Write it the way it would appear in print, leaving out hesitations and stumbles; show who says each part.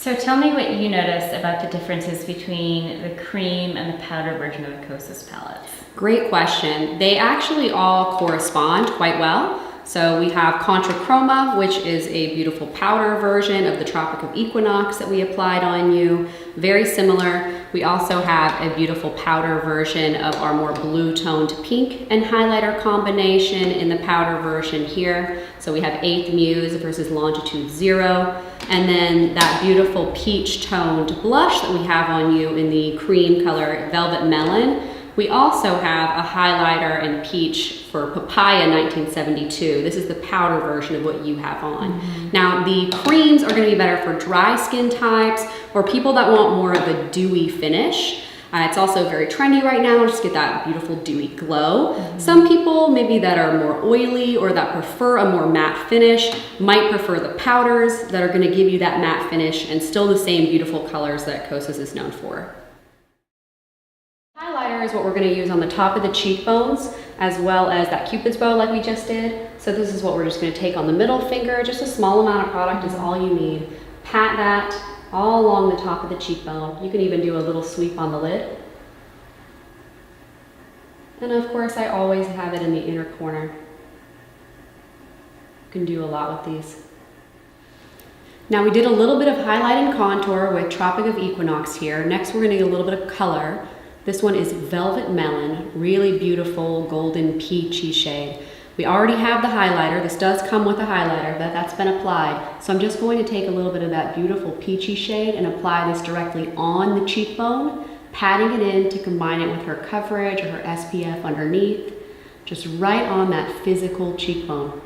Speaker 1: So tell me what you notice about the differences between the cream and the powder version of the Kosas palettes.
Speaker 2: Great question. They actually all correspond quite well. So we have Contra Chroma, which is a beautiful powder version of the Tropic of Equinox that we applied on you. Very similar. We also have a beautiful powder version of our more blue toned pink and highlighter combination in the powder version here. So we have 8th Muse versus Longitude 0. And then that beautiful peach toned blush that we have on you in the cream color Velvet Melon. We also have a highlighter in peach for Papaya 1972. This is the powder version of what you have on. Now the creams are going to be better for dry skin types or people that want more of a dewy finish. It's also very trendy right now, just get that beautiful dewy glow. Some people maybe that are more oily or that prefer a more matte finish might prefer the powders that are going to give you that matte finish and still the same beautiful colors that Kosas is known for. Highlighter is what we're going to use on the top of the cheekbones as well as that Cupid's bow like we just did. So this is what we're just going to take on the middle finger. Just a small amount of product is all you need. Pat that all along the top of the cheekbone. You can even do a little sweep on the lid. And of course I always have it in the inner corner. You can do a lot with these. Now we did a little bit of highlight and contour with Tropic of Equinox here. Next we're going to get a little bit of color. This one is Velvet Melon, really beautiful golden peachy shade. We already have the highlighter. This does come with a highlighter, but that's been applied. So I'm just going to take a little bit of that beautiful peachy shade and apply this directly on the cheekbone, patting it in to combine it with her coverage or her SPF underneath, just right on that physical cheekbone.